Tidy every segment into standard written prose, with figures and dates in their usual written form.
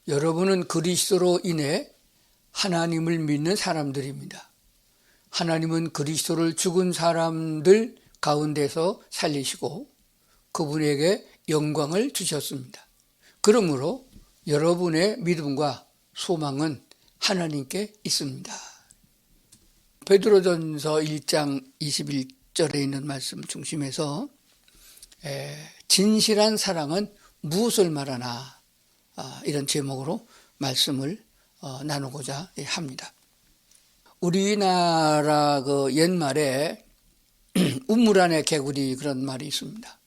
여러분은 그리스도로 인해 하나님을 믿는 사람들입니다. 하나님은 그리스도를 죽은 사람들 가운데서 살리시고 그분에게 영광을 주셨습니다. 그러므로 여러분의 믿음과 소망은 하나님께 있습니다. 베드로전서 1장 21절에 있는 말씀 중심에서 진실한 사랑은 무엇을 말하나 이런 제목으로 말씀을 나누고자 합니다. 우리나라 그 옛말에 우물 안에 개구리 그런 말이 있습니다.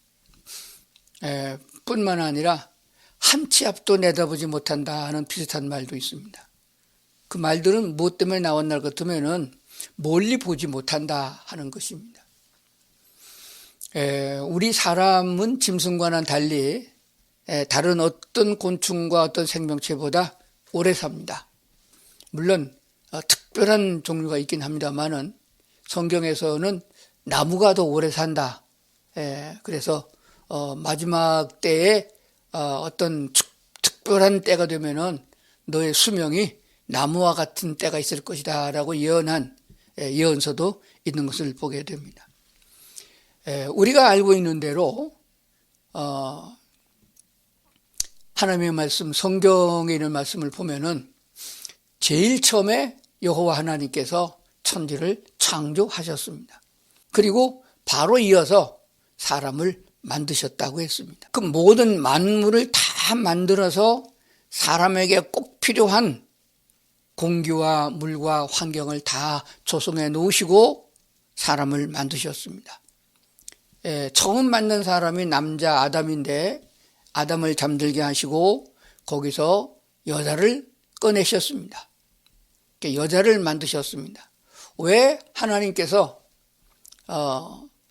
뿐만 아니라 한 치 앞도 내다보지 못한다 하는 비슷한 말도 있습니다. 그 말들은 무엇 때문에 나온 날 같으면은 멀리 보지 못한다 하는 것입니다. 우리 사람은 짐승과는 달리 다른 어떤 곤충과 어떤 생명체보다 오래 삽니다. 물론 특별한 종류가 있긴 합니다만은 성경에서는 나무가 더 오래 산다. 그래서 마지막 때에 어떤 특별한 때가 되면은 너의 수명이 나무와 같은 때가 있을 것이다 라고 예언한 예언서도 있는 것을 보게 됩니다. 우리가 알고 있는 대로 하나님의 말씀, 성경에 있는 말씀을 보면은 제일 처음에 여호와 하나님께서 천지를 창조하셨습니다. 그리고 바로 이어서 사람을 만드셨다고 했습니다. 그 모든 만물을 다 만들어서 사람에게 꼭 필요한 공기와 물과 환경을 다 조성해 놓으시고 사람을 만드셨습니다. 처음 만든 사람이 남자 아담인데 아담을 잠들게 하시고 거기서 여자를 꺼내셨습니다. 여자를 만드셨습니다. 왜 하나님께서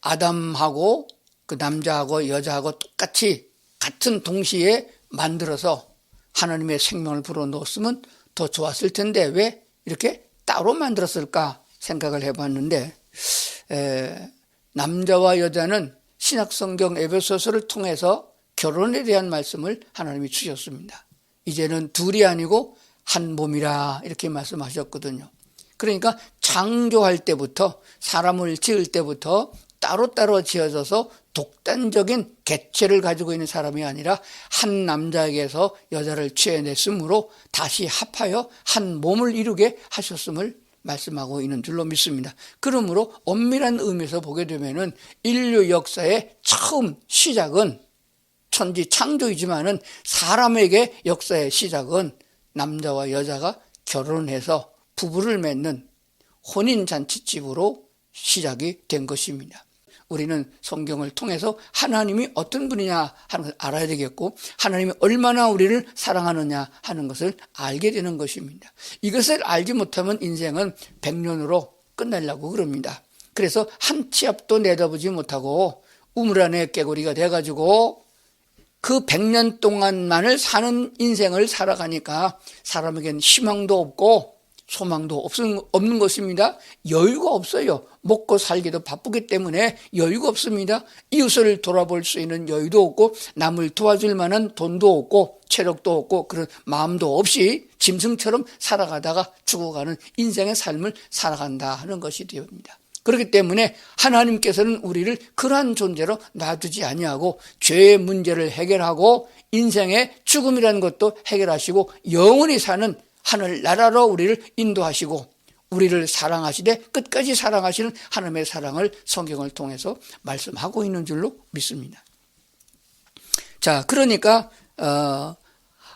아담하고 그 남자하고 여자하고 똑같이 같은 동시에 만들어서 하나님의 생명을 불어넣었으면 더 좋았을 텐데 왜 이렇게 따로 만들었을까 생각을 해봤는데 남자와 여자는 신약성경 에베소서를 통해서 결혼에 대한 말씀을 하나님이 주셨습니다. 이제는 둘이 아니고 한 몸이라 이렇게 말씀하셨거든요. 그러니까 창조할 때부터 사람을 지을 때부터 따로따로 지어져서 독단적인 객체를 가지고 있는 사람이 아니라 한 남자에게서 여자를 취해냈으므로 다시 합하여 한 몸을 이루게 하셨음을 말씀하고 있는 줄로 믿습니다. 그러므로 엄밀한 의미에서 보게 되면은 인류 역사의 처음 시작은 천지 창조이지만은 사람에게 역사의 시작은 남자와 여자가 결혼해서 부부를 맺는 혼인잔치집으로 시작이 된 것입니다. 우리는 성경을 통해서 하나님이 어떤 분이냐 하는 것을 알아야 되겠고 하나님이 얼마나 우리를 사랑하느냐 하는 것을 알게 되는 것입니다. 이것을 알지 못하면 인생은 100년으로 끝내려고 그럽니다. 그래서 한 치 앞도 내다보지 못하고 우물 안에 개구리가 돼가지고 그 100년 동안만을 사는 인생을 살아가니까 사람에게는 희망도 없고 소망도 없는 것입니다. 여유가 없어요. 먹고 살기도 바쁘기 때문에 여유가 없습니다. 이웃을 돌아볼 수 있는 여유도 없고 남을 도와줄 만한 돈도 없고 체력도 없고 그런 마음도 없이 짐승처럼 살아가다가 죽어가는 인생의 삶을 살아간다 하는 것이 되옵니다. 그렇기 때문에 하나님께서는 우리를 그러한 존재로 놔두지 아니하고 죄의 문제를 해결하고 인생의 죽음이라는 것도 해결하시고 영원히 사는 하늘나라로 우리를 인도하시고 우리를 사랑하시되 끝까지 사랑하시는 하나님의 사랑을 성경을 통해서 말씀하고 있는 줄로 믿습니다. 자, 그러니까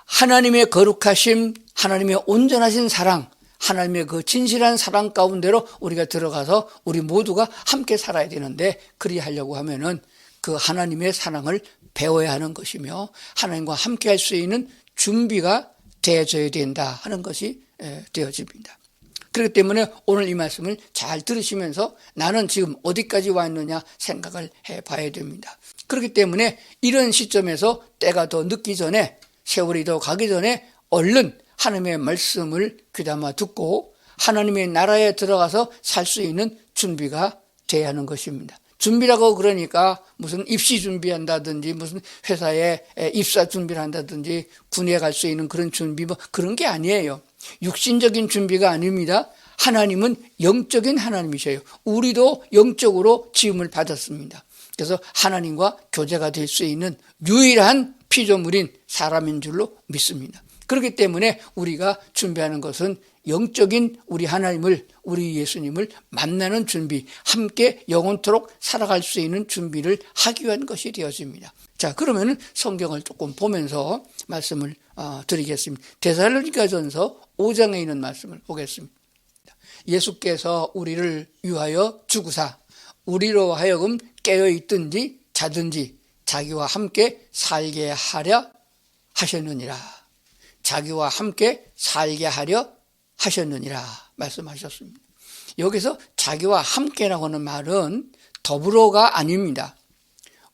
하나님의 거룩하심, 하나님의 온전하신 사랑, 하나님의 그 진실한 사랑 가운데로 우리가 들어가서 우리 모두가 함께 살아야 되는데 그리하려고 하면은 그 하나님의 사랑을 배워야 하는 것이며 하나님과 함께 할 수 있는 준비가 되어져야 된다 하는 것이 되어집니다. 그렇기 때문에 오늘 이 말씀을 잘 들으시면서 나는 지금 어디까지 왔느냐 생각을 해봐야 됩니다. 그렇기 때문에 이런 시점에서 때가 더 늦기 전에 세월이 더 가기 전에 얼른 하나님의 말씀을 귀담아 듣고 하나님의 나라에 들어가서 살 수 있는 준비가 돼야 하는 것입니다. 준비라고 그러니까 무슨 입시 준비한다든지 무슨 회사에 입사 준비를 한다든지 군에 갈 수 있는 그런 준비 뭐 그런 게 아니에요. 육신적인 준비가 아닙니다. 하나님은 영적인 하나님이셔요. 우리도 영적으로 지음을 받았습니다. 그래서 하나님과 교제가 될 수 있는 유일한 피조물인 사람인 줄로 믿습니다. 그렇기 때문에 우리가 준비하는 것은 영적인 우리 하나님을, 우리 예수님을 만나는 준비, 함께 영원토록 살아갈 수 있는 준비를 하기 위한 것이 되어집니다. 자, 그러면 성경을 조금 보면서 말씀을 드리겠습니다. 데살로니가전서 5장에 있는 말씀을 보겠습니다. 예수께서 우리를 위하여 죽으사 우리로 하여금 깨어있든지 자든지 자기와 함께 살게 하려 하셨느니라. 자기와 함께 살게 하려 하셨느니라 말씀하셨습니다. 여기서 자기와 함께라고 하는 말은 더불어가 아닙니다.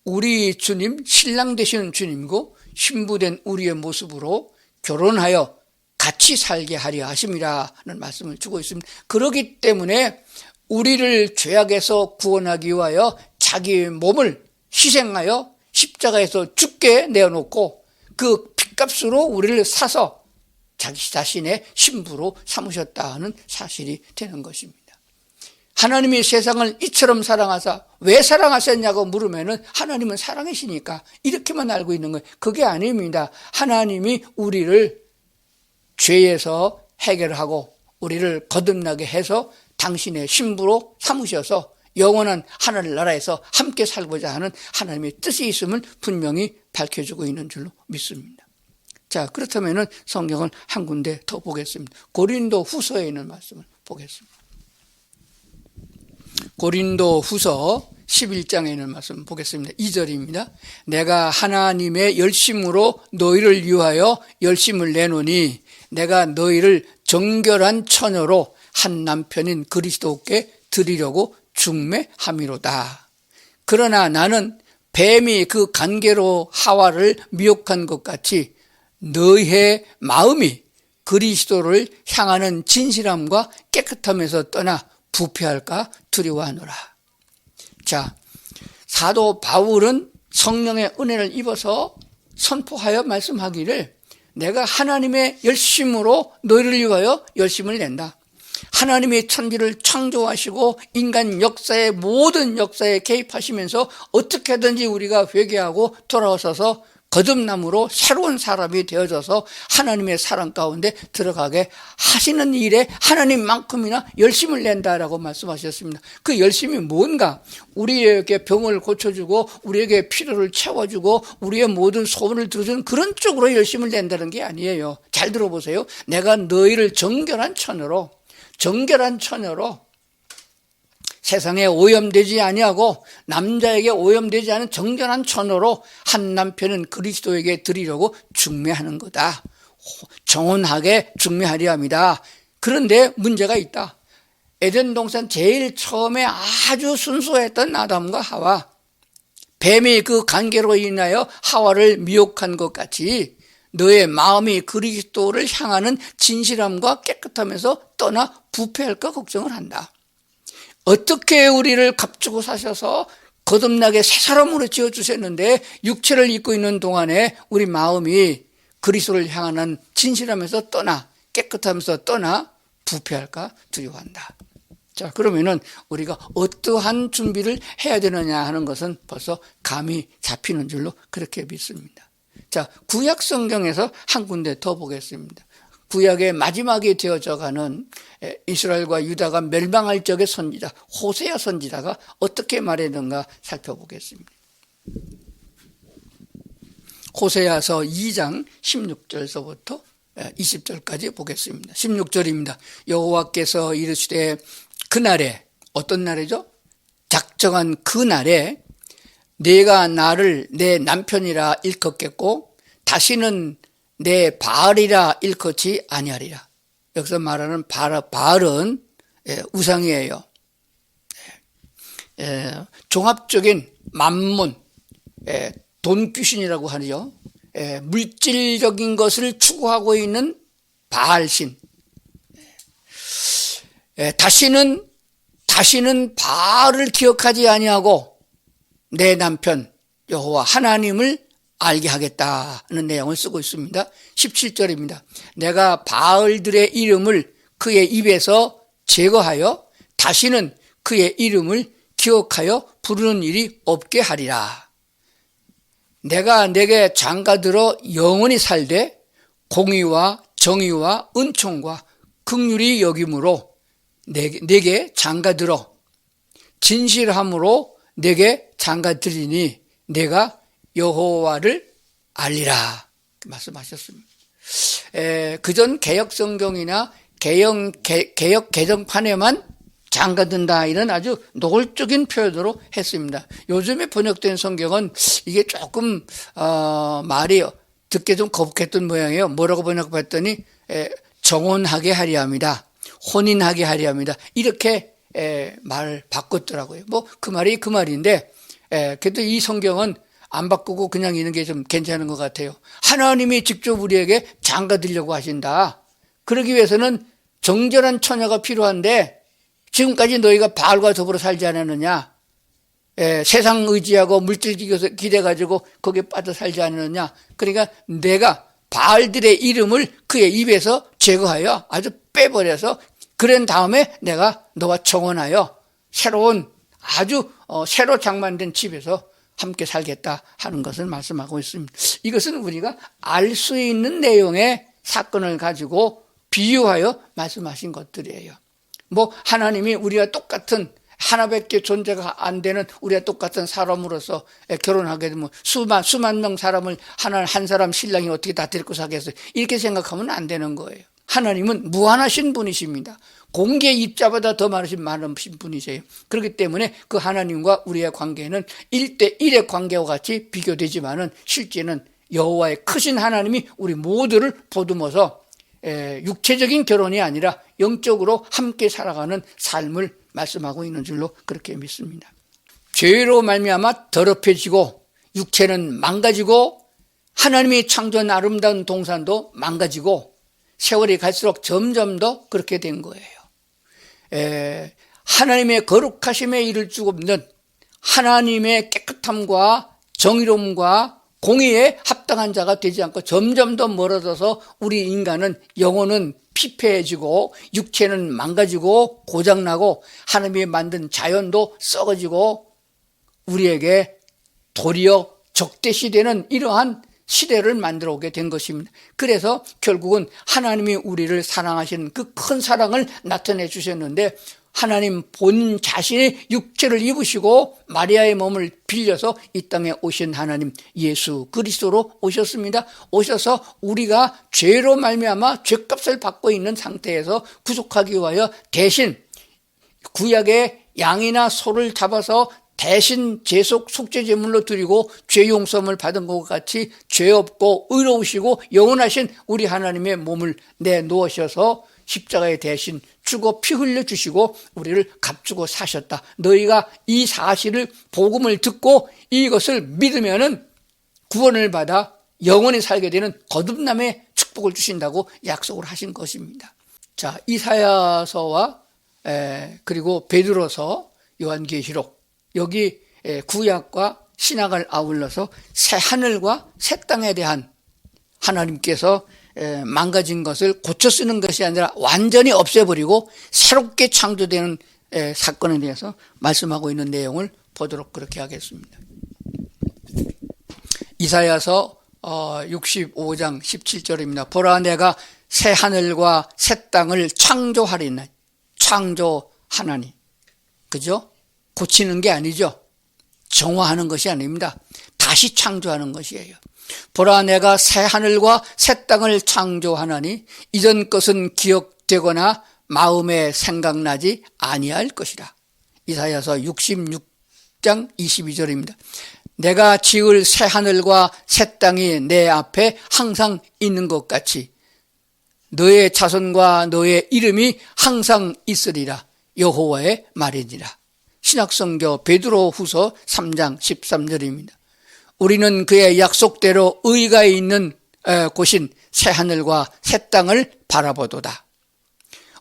우리 주님, 신랑 되시는 주님이고 신부된 우리의 모습으로 결혼하여 같이 살게 하려 하심이라는 말씀을 주고 있습니다. 그렇기 때문에 우리를 죄악에서 구원하기 위하여 자기의 몸을 희생하여 십자가에서 죽게 내어놓고 그 핏값으로 우리를 사서 자기 자신의 신부로 삼으셨다는 사실이 되는 것입니다. 하나님이 세상을 이처럼 사랑하사 왜 사랑하셨냐고 물으면은 하나님은 사랑이시니까 이렇게만 알고 있는 거예요. 그게 아닙니다. 하나님이 우리를 죄에서 해결하고 우리를 거듭나게 해서 당신의 신부로 삼으셔서 영원한 하늘나라에서 함께 살고자 하는 하나님의 뜻이 있음을 분명히 밝혀주고 있는 줄로 믿습니다. 자, 그렇다면 성경을 한 군데 더 보겠습니다. 고린도 후서에 있는 말씀을 보겠습니다. 고린도 후서 11장에 있는 말씀 보겠습니다. 2절입니다. 내가 하나님의 열심으로 너희를 위하여 열심을 내노니 내가 너희를 정결한 처녀로 한 남편인 그리스도께 드리려고 중매함이로다. 그러나 나는 뱀이 그 관계로 하와를 미혹한 것 같이 너희의 마음이 그리스도를 향하는 진실함과 깨끗함에서 떠나 부패할까 두려워하노라. 자, 사도 바울은 성령의 은혜를 입어서 선포하여 말씀하기를 내가 하나님의 열심으로 너희를 위하여 열심을 낸다. 하나님의 천지를 창조하시고 인간 역사의 모든 역사에 개입하시면서 어떻게든지 우리가 회개하고 돌아서서 거듭남으로 새로운 사람이 되어져서 하나님의 사랑 가운데 들어가게 하시는 일에 하나님만큼이나 열심을 낸다라고 말씀하셨습니다. 그 열심이 뭔가? 우리에게 병을 고쳐주고 우리에게 필요를 채워주고 우리의 모든 소원을 들어주는 그런 쪽으로 열심을 낸다는 게 아니에요. 잘 들어보세요. 내가 너희를 정결한 처녀로 세상에 오염되지 아니하고 남자에게 오염되지 않은 정결한 처녀로 한 남편은 그리스도에게 드리려고 중매하는 거다. 정혼하게 중매하려 합니다. 그런데 문제가 있다. 에덴 동산 제일 처음에 아주 순수했던 아담과 하와, 뱀이 그 관계로 인하여 하와를 미혹한 것 같이 너의 마음이 그리스도를 향하는 진실함과 깨끗함에서 떠나 부패할까 걱정을 한다. 어떻게 우리를 값주고 사셔서 거듭나게 새 사람으로 지어주셨는데 육체를 입고 있는 동안에 우리 마음이 그리스도를 향하는 진실함에서 떠나 깨끗함에서 떠나 부패할까 두려워한다. 자, 그러면은 우리가 어떠한 준비를 해야 되느냐 하는 것은 벌써 감이 잡히는 줄로 그렇게 믿습니다. 자, 구약 성경에서 한 군데 더 보겠습니다. 구약의 마지막에 되어져가는 이스라엘과 유다가 멸망할 적의 선지자 호세아 선지자가 어떻게 말했는가 살펴보겠습니다. 호세아서 2장 16절서부터 20절까지 보겠습니다. 16절입니다. 여호와께서 이르시되 그날에, 어떤 날이죠? 작정한 그날에 내가 나를 내 남편이라 일컫겠고 다시는 내 바알이라 일컫지 아니하리라. 여기서 말하는 바알은 우상이에요. 종합적인 만문, 돈 귀신이라고 하죠. 물질적인 것을 추구하고 있는 바알신. 다시는 바알을 기억하지 아니하고 내 남편 여호와 하나님을 알게 하겠다는 내용을 쓰고 있습니다. 17절입니다. 내가 바알들의 이름을 그의 입에서 제거하여 다시는 그의 이름을 기억하여 부르는 일이 없게 하리라. 내가 내게 장가들어 영원히 살되 공의와 정의와 은총과 긍휼히 여김으로 내게 장가들어 진실함으로 내게 장가들이니 내가 여호와를 알리라 말씀하셨습니다. 그전 개혁성경이나 개혁 개정판에만 장가든다 이런 아주 노골적인 표현으로 했습니다. 요즘에 번역된 성경은 이게 조금 말이 듣기 좀 거북했던 모양이에요. 뭐라고 번역했더니 정혼하게 하려 합니다. 혼인하게 하려 합니다. 이렇게 말 바꿨더라고요. 뭐 그 말이 그 말인데 그래도 이 성경은 안 바꾸고 그냥 있는 게 좀 괜찮은 것 같아요. 하나님이 직접 우리에게 장가들려고 하신다. 그러기 위해서는 정결한 처녀가 필요한데 지금까지 너희가 바알과 더불어 살지 않았느냐? 세상 의지하고 물질 기대가지고 거기에 빠져 살지 않았느냐? 그러니까 내가 바알들의 이름을 그의 입에서 제거하여 아주 빼버려서 그런 다음에 내가 너와 정혼하여 새로운 아주 새로 장만된 집에서 함께 살겠다 하는 것을 말씀하고 있습니다. 이것은 우리가 알 수 있는 내용의 사건을 가지고 비유하여 말씀하신 것들이에요. 뭐 하나님이 우리가 똑같은 하나밖에 존재가 안 되는 우리가 똑같은 사람으로서 결혼하게 되면 수만 명 사람을 한 사람 신랑이 어떻게 다 데리고 사겠어요? 이렇게 생각하면 안 되는 거예요. 하나님은 무한하신 분이십니다. 공개 입자보다 더 많으신 분이세요. 그렇기 때문에 그 하나님과 우리의 관계는 1대1의 관계와 같이 비교되지만은 실제는 여호와의 크신 하나님이 우리 모두를 보듬어서 육체적인 결혼이 아니라 영적으로 함께 살아가는 삶을 말씀하고 있는 줄로 그렇게 믿습니다. 죄로 말미암아 더럽혀지고 육체는 망가지고 하나님이 창조한 아름다운 동산도 망가지고 세월이 갈수록 점점 더 그렇게 된 거예요. 하나님의 거룩하심에 이를 수 없는 하나님의 깨끗함과 정의로움과 공의에 합당한 자가 되지 않고 점점 더 멀어져서 우리 인간은 영혼은 피폐해지고 육체는 망가지고 고장나고 하나님이 만든 자연도 썩어지고 우리에게 도리어 적대시되는 이러한 시대를 만들어 오게 된 것입니다. 그래서 결국은 하나님이 우리를 사랑하시는 그 큰 사랑을 나타내 주셨는데 하나님 본인 자신의 육체를 입으시고 마리아의 몸을 빌려서 이 땅에 오신 하나님 예수 그리스도로 오셨습니다. 오셔서 우리가 죄로 말미암아 죄값을 받고 있는 상태에서 구속하기 위하여 대신 구약의 양이나 소를 잡아서 대신 제속 속죄 제물로 드리고 죄 용서를 받은 것 같이 죄 없고 의로우시고 영원하신 우리 하나님의 몸을 내놓으셔서 십자가에 대신 죽어 피 흘려 주시고 우리를 값주고 사셨다. 너희가 이 사실을 복음을 듣고 이것을 믿으면은 구원을 받아 영원히 살게 되는 거듭남의 축복을 주신다고 약속을 하신 것입니다. 자, 이사야서와 그리고 베드로서, 요한계시록 여기 구약과 신약을 아울러서 새 하늘과 새 땅에 대한 하나님께서 망가진 것을 고쳐 쓰는 것이 아니라 완전히 없애버리고 새롭게 창조되는 사건에 대해서 말씀하고 있는 내용을 보도록 그렇게 하겠습니다. 이사야서 65장 17절입니다. 보라 내가 새 하늘과 새 땅을 창조하리니 창조하나니 그죠? 고치는 게 아니죠. 정화하는 것이 아닙니다. 다시 창조하는 것이에요. 보라 내가 새 하늘과 새 땅을 창조하나니 이전 것은 기억되거나 마음에 생각나지 아니할 것이라. 이사야서 66장 22절입니다. 내가 지을 새 하늘과 새 땅이 내 앞에 항상 있는 것 같이 너의 자손과 너의 이름이 항상 있으리라. 여호와의 말이니라. 신약성경 베드로후서 3장 13절입니다. 우리는 그의 약속대로 의가 있는 곳인 새 하늘과 새 땅을 바라보도다.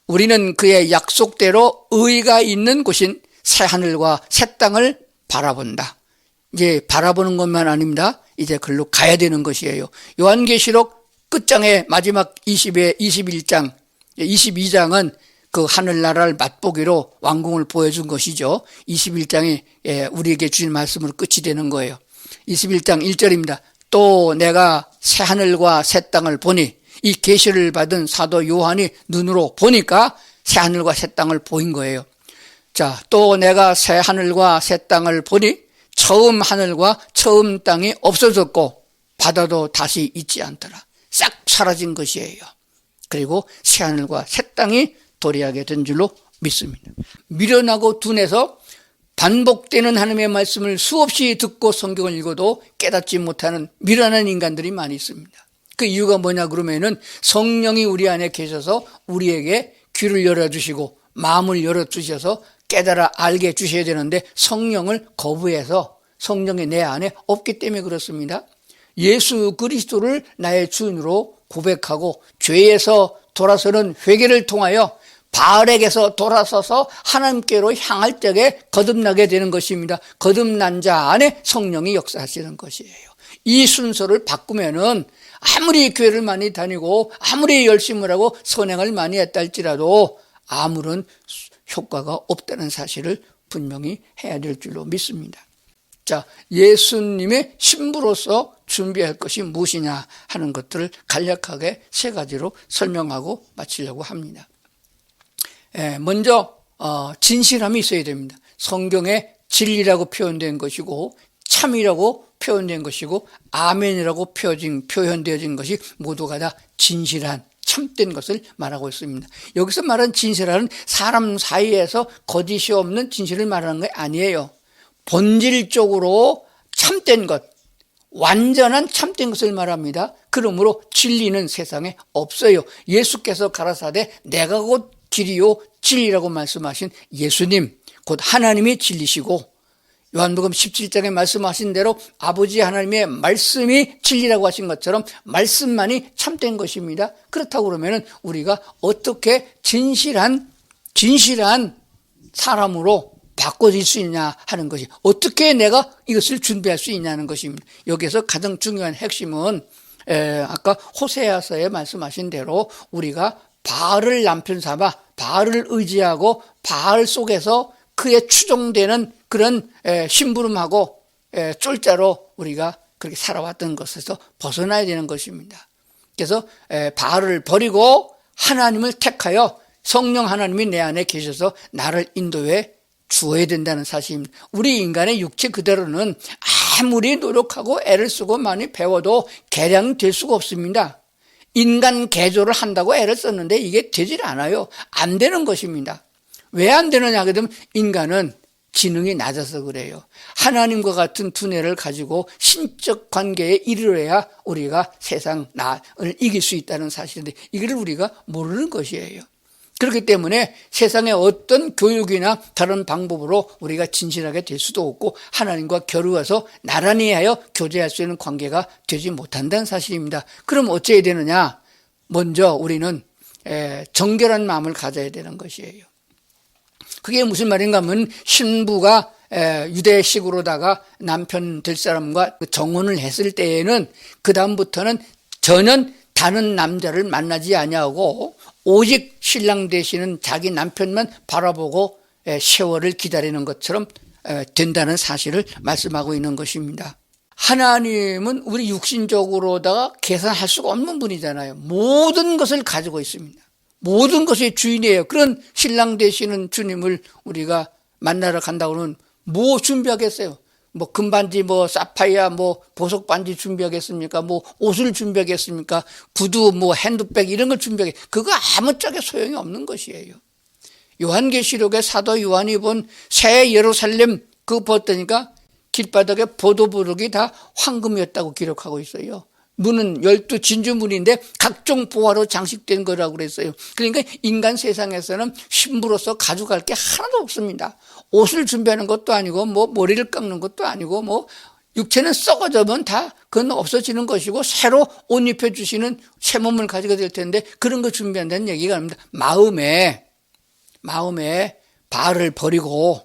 우리는 그의 약속대로 의가 있는 곳인 새 하늘과 새 땅을 바라본다. 이제 바라보는 것만 아닙니다. 이제 글로 가야 되는 것이에요. 요한계시록 끝장의 마지막 21장, 22장은 그 하늘나라를 맛보기로 왕궁을 보여준 것이죠. 21장이 우리에게 주신 말씀으로 끝이 되는 거예요. 21장 1절입니다. 또 내가 새 하늘과 새 땅을 보니, 이 계시를 받은 사도 요한이 눈으로 보니까 새 하늘과 새 땅을 보인 거예요. 자, 또 내가 새 하늘과 새 땅을 보니 처음 하늘과 처음 땅이 없어졌고 바다도 다시 있지 않더라. 싹 사라진 것이에요. 그리고 새 하늘과 새 땅이 도래하게 된 줄로 믿습니다. 미련하고 둔해서 반복되는 하나님의 말씀을 수없이 듣고 성경을 읽어도 깨닫지 못하는 미련한 인간들이 많이 있습니다. 그 이유가 뭐냐 그러면은 성령이 우리 안에 계셔서 우리에게 귀를 열어주시고 마음을 열어주셔서 깨달아 알게 해주셔야 되는데 성령을 거부해서 성령이 내 안에 없기 때문에 그렇습니다. 예수 그리스도를 나의 주인으로 고백하고 죄에서 돌아서는 회개를 통하여 바알에게서 돌아서서 하나님께로 향할 때에 거듭나게 되는 것입니다. 거듭난 자 안에 성령이 역사하시는 것이에요. 이 순서를 바꾸면은 아무리 교회를 많이 다니고 아무리 열심을 하고 선행을 많이 했다 할지라도 아무런 효과가 없다는 사실을 분명히 해야 될 줄로 믿습니다. 자, 예수님의 신부로서 준비할 것이 무엇이냐 하는 것들을 간략하게 세 가지로 설명하고 마치려고 합니다. 먼저 진실함이 있어야 됩니다. 성경에 진리라고 표현된 것이고 참이라고 표현된 것이고 아멘이라고 표현되어진 것이 모두가 다 진실한 참된 것을 말하고 있습니다. 여기서 말하는 진실은 사람 사이에서 거짓이 없는 진실을 말하는 게 아니에요. 본질적으로 참된 것, 완전한 참된 것을 말합니다. 그러므로 진리는 세상에 없어요. 예수께서 가라사대 내가 곧 길이요 진리라고 말씀하신 예수님, 곧 하나님이 진리시고 요한복음 17장에 말씀하신 대로 아버지 하나님의 말씀이 진리라고 하신 것처럼 말씀만이 참된 것입니다. 그렇다고 그러면 우리가 어떻게 진실한 사람으로 바꿔질 수 있냐 하는 것이, 어떻게 내가 이것을 준비할 수 있냐는 것입니다. 여기서 가장 중요한 핵심은 아까 호세아서에 말씀하신 대로 우리가 바알을 남편 삼아 바알을 의지하고 바알 속에서 그에 추종되는 그런 심부름하고 쫄자로 우리가 그렇게 살아왔던 것에서 벗어나야 되는 것입니다. 그래서 바알을 버리고 하나님을 택하여 성령 하나님이 내 안에 계셔서 나를 인도해 주어야 된다는 사실입니다. 우리 인간의 육체 그대로는 아무리 노력하고 애를 쓰고 많이 배워도 개량될 수가 없습니다. 인간 개조를 한다고 애를 썼는데 이게 되질 않아요. 안 되는 것입니다. 왜 안 되느냐 하면 인간은 지능이 낮아서 그래요. 하나님과 같은 두뇌를 가지고 신적 관계에 이르러야 우리가 세상 나를 이길 수 있다는 사실인데 이걸 우리가 모르는 것이에요. 그렇기 때문에 세상의 어떤 교육이나 다른 방법으로 우리가 진실하게 될 수도 없고 하나님과 겨루어서 나란히 하여 교제할 수 있는 관계가 되지 못한다는 사실입니다. 그럼 어찌해야 되느냐? 먼저 우리는 정결한 마음을 가져야 되는 것이에요. 그게 무슨 말인가 하면 신부가 유대식으로다가 남편 될 사람과 정혼을 했을 때에는 그 다음부터는 전혀 다른 남자를 만나지 아니하고 오직 신랑 되시는 자기 남편만 바라보고 세월을 기다리는 것처럼 된다는 사실을 말씀하고 있는 것입니다. 하나님은 우리 육신적으로다가 계산할 수가 없는 분이잖아요. 모든 것을 가지고 있습니다. 모든 것의 주인이에요. 그런 신랑 되시는 주님을 우리가 만나러 간다고는 뭐 준비하겠어요? 뭐 금반지, 뭐 사파이어, 뭐 보석 반지 준비하겠습니까? 뭐 옷을 준비하겠습니까? 구두, 뭐 핸드백 이런 걸 준비하겠. 그거 아무짝에 소용이 없는 것이에요. 요한계시록의 사도 요한이 본 새 예루살렘 그거 봤더니까 길바닥에 보도부룩이 다 황금이었다고 기록하고 있어요. 문은 12 진주문인데 각종 보화로 장식된 거라고 그랬어요. 그러니까 인간 세상에서는 신부로서 가져갈 게 하나도 없습니다. 옷을 준비하는 것도 아니고 뭐 머리를 깎는 것도 아니고 뭐 육체는 썩어져면 다 그건 없어지는 것이고 새로 옷 입혀주시는 새 몸을 가지게 될 텐데 그런 거 준비한다는 얘기가 아닙니다. 마음에 바알을 버리고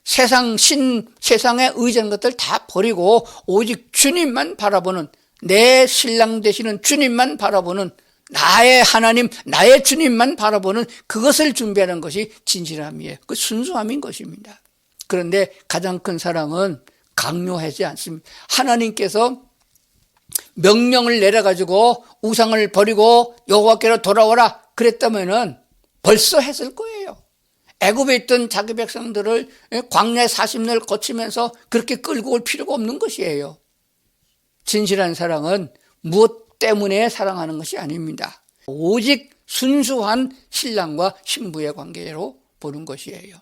세상에 의지하는 것들 다 버리고 오직 주님만 바라보는, 내 신랑 되시는 주님만 바라보는, 나의 하나님, 나의 주님만 바라보는 그것을 준비하는 것이 진실함이에요. 그 순수함인 것입니다. 그런데 가장 큰 사랑은 강요하지 않습니다. 하나님께서 명령을 내려가지고 우상을 버리고 여호와께로 돌아오라 그랬다면은 벌써 했을 거예요. 애굽에 있던 자기 백성들을 광야 40년을 거치면서 그렇게 끌고 올 필요가 없는 것이에요. 진실한 사랑은 무엇 때문에 사랑하는 것이 아닙니다. 오직 순수한 신랑과 신부의 관계로 보는 것이에요.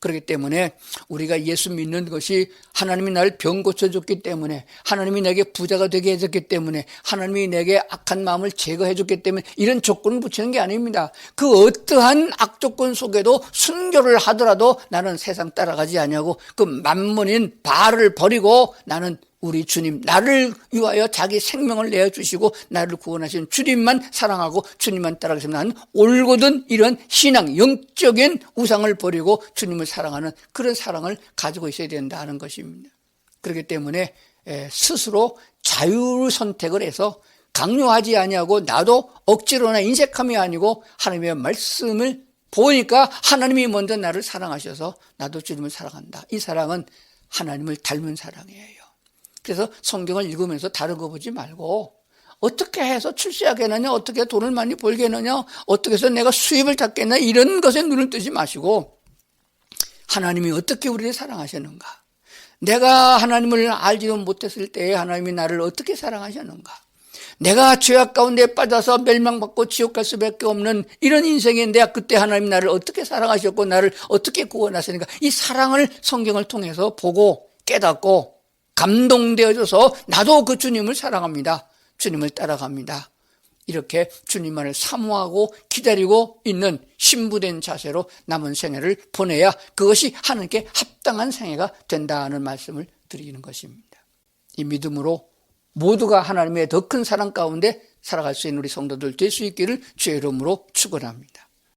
그렇기 때문에 우리가 예수 믿는 것이 하나님이 나를 병 고쳐줬기 때문에, 하나님이 내게 부자가 되게 해줬기 때문에, 하나님이 내게 악한 마음을 제거해줬기 때문에 이런 조건을 붙이는 게 아닙니다. 그 어떠한 악조건 속에도 순교를 하더라도 나는 세상 따라가지 아니하고 그 만문인 바알을 버리고 나는 우리 주님, 나를 위하여 자기 생명을 내어주시고 나를 구원하신 주님만 사랑하고 주님만 따라가시면 나는 올곧은 이런 신앙, 영적인 우상을 버리고 주님을 사랑하는 그런 사랑을 가지고 있어야 된다는 것입니다. 그렇기 때문에 스스로 자유 선택을 해서 강요하지 아니하고 나도 억지로나 인색함이 아니고 하나님의 말씀을 보니까 하나님이 먼저 나를 사랑하셔서 나도 주님을 사랑한다. 이 사랑은 하나님을 닮은 사랑이에요. 그래서 성경을 읽으면서 다른 거 보지 말고 어떻게 해서 출세하겠느냐, 어떻게 돈을 많이 벌겠느냐, 어떻게 해서 내가 수입을 잡겠느냐 이런 것에 눈을 뜨지 마시고 하나님이 어떻게 우리를 사랑하셨는가, 내가 하나님을 알지도 못했을 때에 하나님이 나를 어떻게 사랑하셨는가, 내가 죄악 가운데 빠져서 멸망받고 지옥 갈 수밖에 없는 이런 인생인데 그때 하나님 나를 어떻게 사랑하셨고 나를 어떻게 구원하셨는가, 이 사랑을 성경을 통해서 보고 깨닫고 감동되어져서 나도 그 주님을 사랑합니다. 주님을 따라갑니다. 이렇게 주님만을 사모하고 기다리고 있는 신부된 자세로 남은 생애를 보내야 그것이 하나님께 합당한 생애가 된다는 말씀을 드리는 것입니다. 이 믿음으로 모두가 하나님의 더 큰 사랑 가운데 살아갈 수 있는 우리 성도들 될 수 있기를 주의 이름으로 축원합니다.